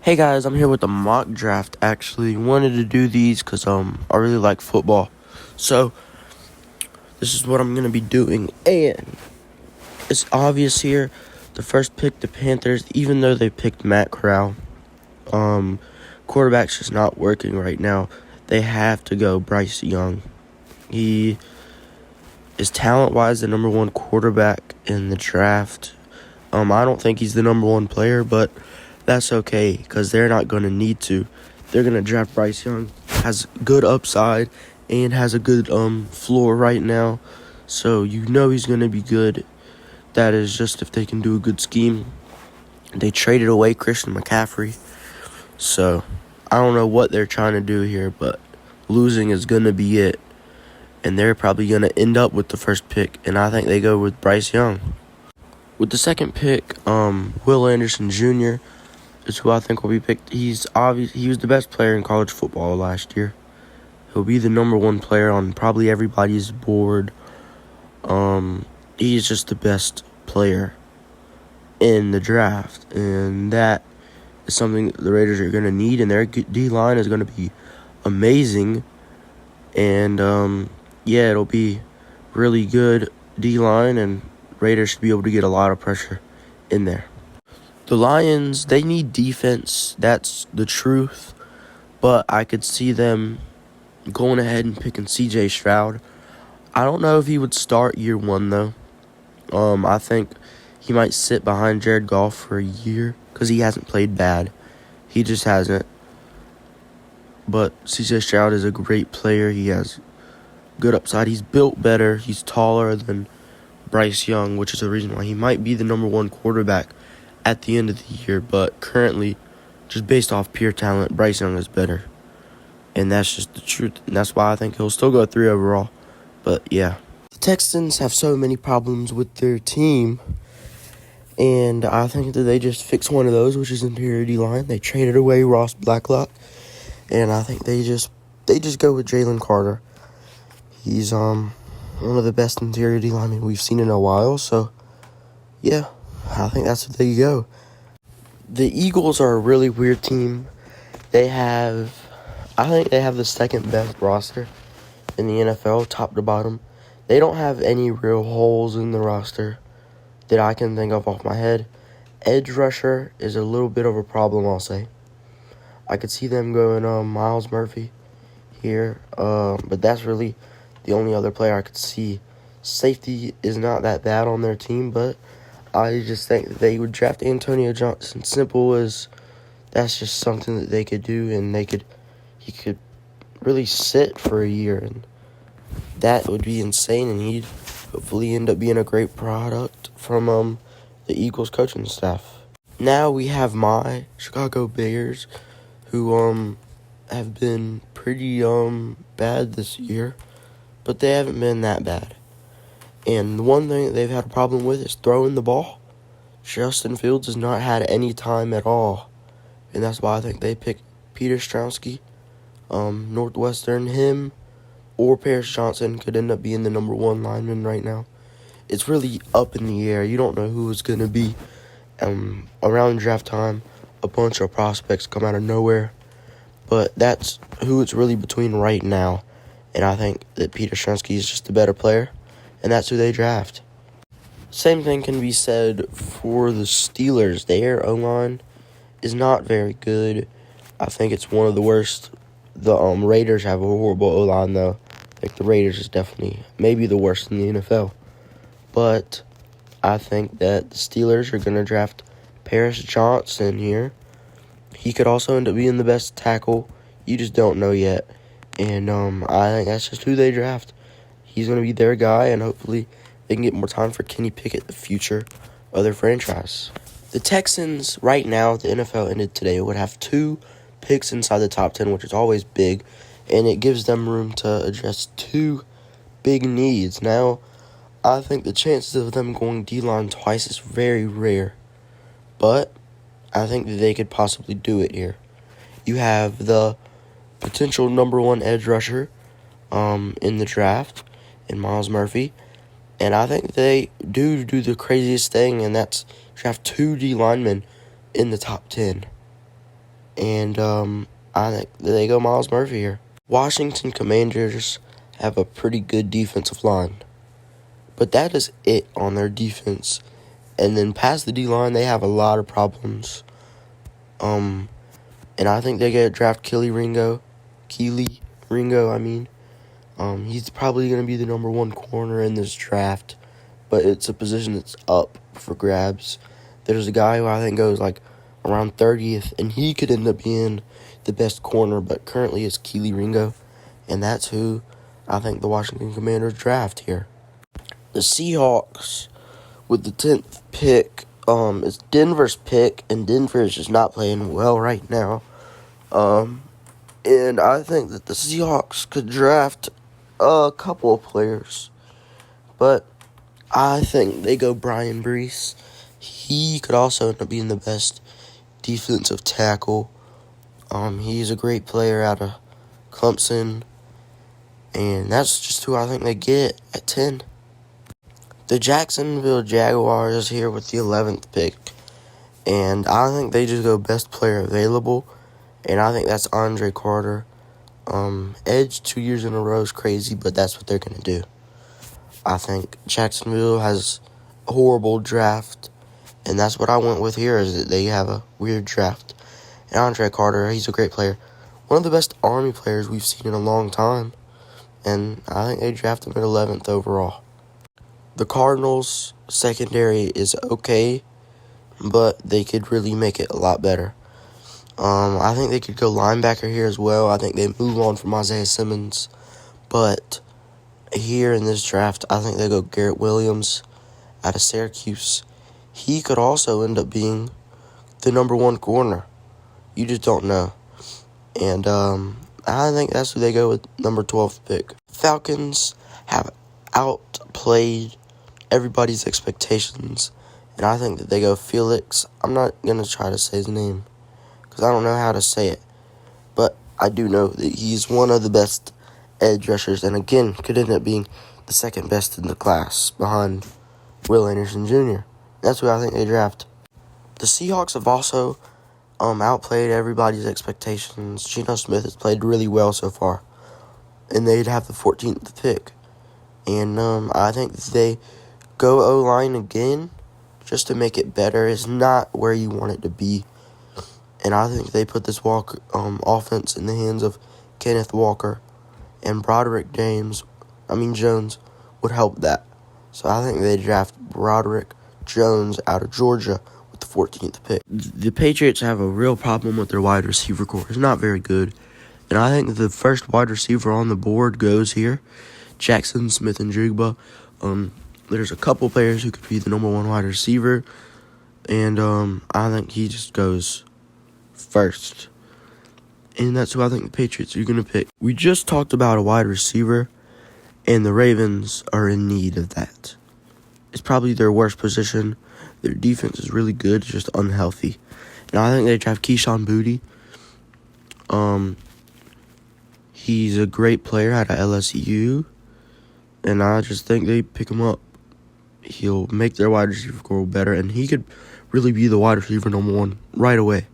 Hey guys, I'm here with the mock draft. Actually, wanted to do these because I really like football, so this is what I'm gonna be doing. And it's obvious here, the first pick, the Panthers, even though they picked Matt Corral, quarterback's just not working right now. They have to go Bryce Young. He is talent-wise the number one quarterback in the draft. I don't think he's the number one player, but that's okay because they're not going to need to. They're going to draft Bryce Young. Has good upside and has a good floor right now. So you know he's going to be good. That is just if they can do a good scheme. They traded away Christian McCaffrey. So I don't know what they're trying to do here, but losing is going to be it. And they're probably going to end up with the first pick. And I think they go with Bryce Young. With the second pick, Will Anderson Jr. is who I think will be picked. He was the best player in college football last year. He'll be the number one player on probably everybody's board. He's just the best player in the draft, and that is something the Raiders are going to need, and their D-line is going to be amazing. And, it'll be really good D-line, and Raiders should be able to get a lot of pressure in there. The Lions, they need defense. That's the truth. But I could see them going ahead and picking C.J. Stroud. I don't know if he would start year one, though. I think he might sit behind Jared Goff for a year because he hasn't played bad. He just hasn't. But C.J. Stroud is a great player. He has good upside. He's built better. He's taller than Bryce Young, which is the reason why he might be the number one quarterback at the end of the year. But currently, just based off pure talent, Bryce Young is better. And that's just the truth. And that's why I think he'll still go 3 overall. But, yeah. The Texans have so many problems with their team. And I think that they just fix one of those, which is interior D-line. They traded away Ross Blacklock. And I think they just go with Jalen Carter. He's one of the best interior D-linemen we've seen in a while. So, yeah, I think that's what they go. The Eagles are a really weird team. I think they have the second best roster in the NFL, top to bottom. They don't have any real holes in the roster that I can think of off my head. Edge rusher is a little bit of a problem, I'll say. I could see them going Myles Murphy here, but that's really the only other player I could see. Safety is not that bad on their team, but I just think that they would draft Antonio Johnson. Simple as that's just something that they could do, and he could really sit for a year, and that would be insane, and he'd hopefully end up being a great product from the Eagles coaching staff. Now we have my Chicago Bears, who have been pretty bad this year, but they haven't been that bad. And the one thing that they've had a problem with is throwing the ball. Justin Fields has not had any time at all, and that's why I think they picked Peter Strowski. Northwestern, him or Paris Johnson could end up being the number one lineman right now. It's really up in the air. You don't know who it's going to be. Around draft time, a bunch of prospects come out of nowhere. But that's who it's really between right now. And I think that Peter Strowski is just a better player. And that's who they draft. Same thing can be said for the Steelers. Their O-line is not very good. I think it's one of the worst. The Raiders have a horrible O-line, though. I think the Raiders is definitely maybe the worst in the NFL. But I think that the Steelers are going to draft Paris Johnson here. He could also end up being the best tackle. You just don't know yet. And I think that's just who they draft. He's going to be their guy, and hopefully they can get more time for Kenny Pickett, the future of their franchise. The Texans, right now, if the NFL ended today, would have 2 picks inside the top 10, which is always big, and it gives them room to address 2 big needs. Now, I think the chances of them going D-line twice is very rare, but I think that they could possibly do it here. You have the potential number 1 edge rusher in the draft in Myles Murphy, and I think they do the craziest thing, and that's draft 2 D linemen in the top 10. And I think they go Myles Murphy here. Washington Commanders have a pretty good defensive line. But that is it on their defense. And then past the D-line, they have a lot of problems. And I think they get draft Kelee Ringo. He's probably going to be the number one corner in this draft. But it's a position that's up for grabs. There's a guy who I think goes like around 30th, and he could end up being the best corner, but currently it's Kelee Ringo. And that's who I think the Washington Commanders draft here. The Seahawks with the 10th pick, it's Denver's pick, and Denver is just not playing well right now. And I think that the Seahawks could draft a couple of players, but I think they go Brian Brees. He could also end up being the best defensive tackle. He's a great player out of Clemson, and that's just who I think they get at 10. The Jacksonville Jaguars here with the 11th pick, and I think they just go best player available, and I think that's Andre Carter. Edge 2 years in a row is crazy, but that's what they're going to do. I think Jacksonville has a horrible draft, and that's what I went with here, is that they have a weird draft. And Andre Carter, he's a great player. One of the best Army players we've seen in a long time, and I think they draft him at 11th overall. The Cardinals' secondary is okay, but they could really make it a lot better. I think they could go linebacker here as well. I think they move on from Isaiah Simmons. But here in this draft, I think they go Garrett Williams out of Syracuse. He could also end up being the number one corner. You just don't know. And I think that's who they go with number 12th pick. Falcons have outplayed everybody's expectations, and I think that they go Felix. I'm not going to try to say his name because I don't know how to say it, but I do know that he's one of the best edge rushers, and again, could end up being the second best in the class behind Will Anderson Jr. That's who I think they draft. The Seahawks have also outplayed everybody's expectations. Geno Smith has played really well so far, and they'd have the 14th pick. And I think they go O-line again just to make it better. It's not where you want it to be. And I think they put this offense in the hands of Kenneth Walker, and Broderick Jones would help that. So I think they draft Broderick Jones out of Georgia with the 14th pick. The Patriots have a real problem with their wide receiver core. It's not very good. And I think the first wide receiver on the board goes here, Jackson Smith-Njigba. There's a couple players who could be the number one wide receiver, and I think he just goes first. And that's who I think the Patriots are going to pick. We just talked about a wide receiver, and the Ravens are in need of that. It's probably their worst position. Their defense is really good, it's just unhealthy. And I think they draft Keyshawn Boutte. He's a great player out of LSU, and I just think they pick him up. He'll make their wide receiver core better, and he could really be the wide receiver number one right away.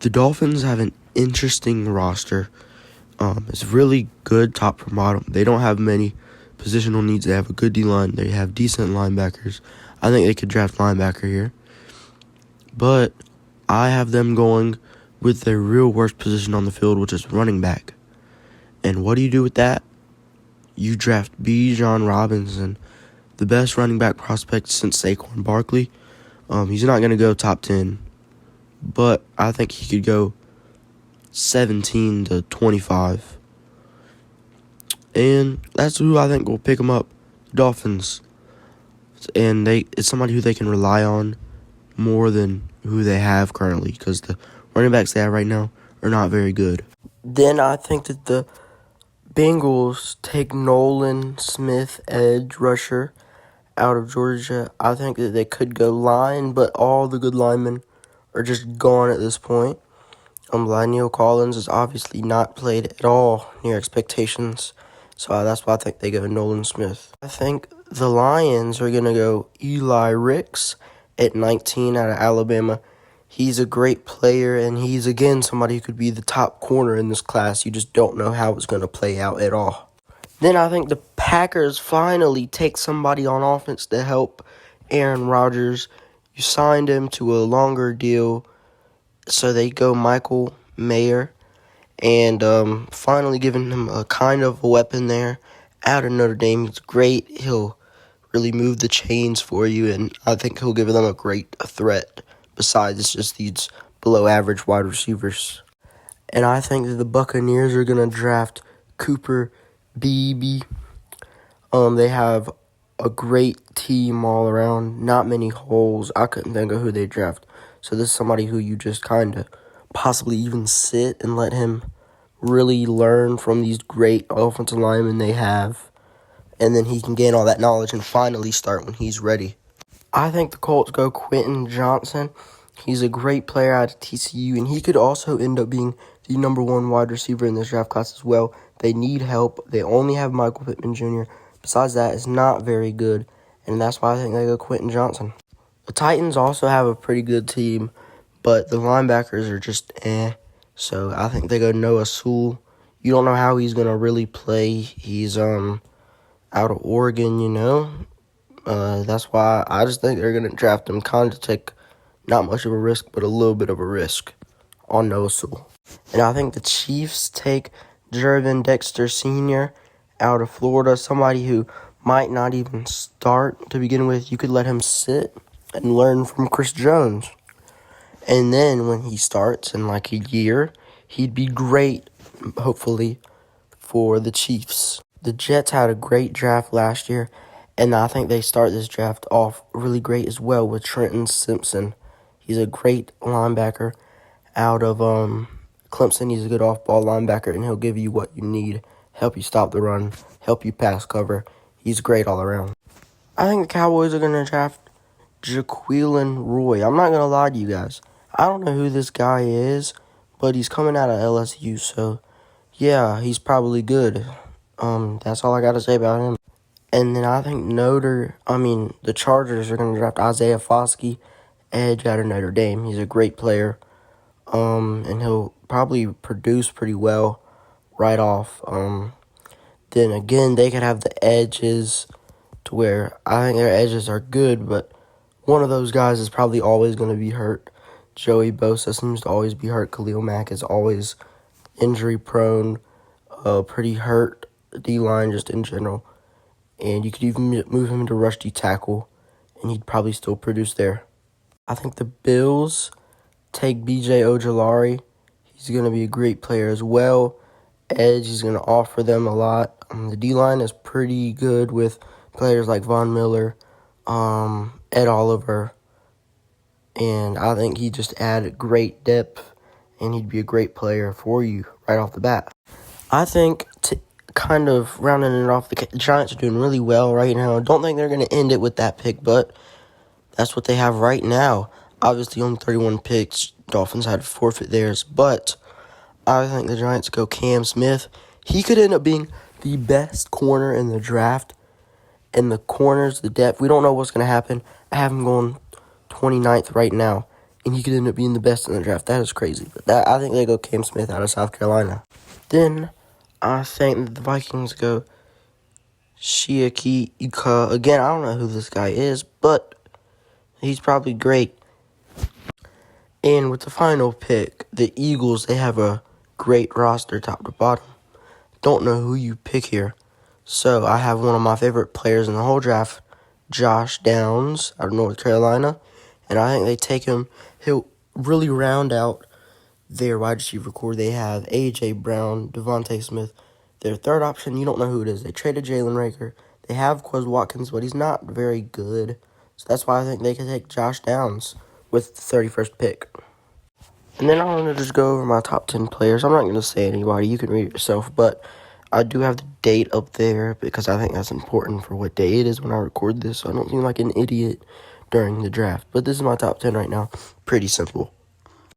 The Dolphins have an interesting roster. It's really good top from bottom. They don't have many positional needs. They have a good D-line. They have decent linebackers. I think they could draft linebacker here. But I have them going with their real worst position on the field, which is running back. And what do you do with that? You draft Bijan Robinson, the best running back prospect since Saquon Barkley. He's not going to go top 10, but I think he could go 17 to 25. And that's who I think will pick him up, Dolphins. And it's somebody who they can rely on more than who they have currently, because the running backs they have right now are not very good. Then I think that the Bengals take Nolan Smith, edge rusher, out of Georgia. I think that they could go line, but all the good linemen are just gone at this point. Lionel Collins has obviously not played at all near expectations, so that's why I think they go Nolan Smith. I think the Lions are going to go Eli Ricks at 19 out of Alabama. He's a great player, and he's, again, somebody who could be the top corner in this class. You just don't know how it's going to play out at all. Then I think the Packers finally take somebody on offense to help Aaron Rodgers. You signed him to a longer deal, so they go Michael Mayer, and finally giving him a kind of a weapon there out of Notre Dame. He's great. He'll really move the chains for you, and I think he'll give them a great threat besides just these below-average wide receivers. And I think that the Buccaneers are going to draft Cooper Beebe. They have a great team all around. Not many holes. I couldn't think of who they draft. So this is somebody who you just kind of possibly even sit and let him really learn from these great offensive linemen they have. And then he can gain all that knowledge and finally start when he's ready. I think the Colts go Quentin Johnson. He's a great player out of TCU, and he could also end up being the number one wide receiver in this draft class as well. They need help. They only have Michael Pittman Jr. Besides that, it's not very good, and that's why I think they go Quentin Johnson. The Titans also have a pretty good team, but the linebackers are just so I think they go Noah Sewell. You don't know how he's going to really play. He's out of Oregon, That's why I just think they're going to draft him, kind of take not much of a risk, but a little bit of a risk on Noah Sewell. And I think the Chiefs take Jervin Dexter Sr. out of Florida, somebody who might not even start to begin with. You could let him sit and learn from Chris Jones. And then when he starts in like a year, he'd be great, hopefully, for the Chiefs. The Jets had a great draft last year, and I think they start this draft off really great as well with Trenton Simpson. He's a great linebacker out of Clemson. He's a good off-ball linebacker, and he'll give you what you need, help you stop the run, help you pass cover. He's great all around. I think the Cowboys are going to draft Jaquelin Roy. I'm not going to lie to you guys. I don't know who this guy is, but he's coming out of LSU, so yeah, he's probably good. That's all I got to say about him. And then I think the Chargers are going to draft Isaiah Foskey, edge out of Notre Dame. He's a great player, and he'll probably produce pretty well right off. Then again, they could have the edges to where I think their edges are good, but one of those guys is probably always going to be hurt. Joey Bosa seems to always be hurt. Khalil Mack is always injury prone, pretty hurt D-line just in general. And you could even move him into rush D tackle, and he'd probably still produce there. I think the Bills take B.J. Ojolari. He's going to be a great player as well. Edge, he's going to offer them a lot. The D-line is pretty good with players like Von Miller, Ed Oliver, and I think he just added great depth, and he'd be a great player for you right off the bat. I think kind of rounding it off, the Giants are doing really well right now. Don't think they're going to end it with that pick, but that's what they have right now. Obviously, only 31 picks. Dolphins had to forfeit theirs, but I think the Giants go Cam Smith. He could end up being the best corner in the draft. And the corners, the depth, we don't know what's going to happen. I have him going 29th right now, and he could end up being the best in the draft. That is crazy. But I think they go Cam Smith out of South Carolina. Then I think the Vikings go Shiaki Ika. Again, I don't know who this guy is, but he's probably great. And with the final pick, the Eagles, they have a great roster top to bottom. Don't know who you pick here. So I have one of my favorite players in the whole draft, Josh Downs out of North Carolina. And I think they take him. He'll really round out their wide receiver core. They have A.J. Brown, Devontae Smith. Their third option, you don't know who it is. They traded Jalen Reagor. They have Quez Watkins, but he's not very good. So that's why I think they can take Josh Downs with the 31st pick. And then I'm going to just go over my top 10 players. I'm not going to say anybody. You can read it yourself. But I do have the date up there because I think that's important for what day it is when I record this. So I don't seem like an idiot during the draft. But this is my top 10 right now. Pretty simple.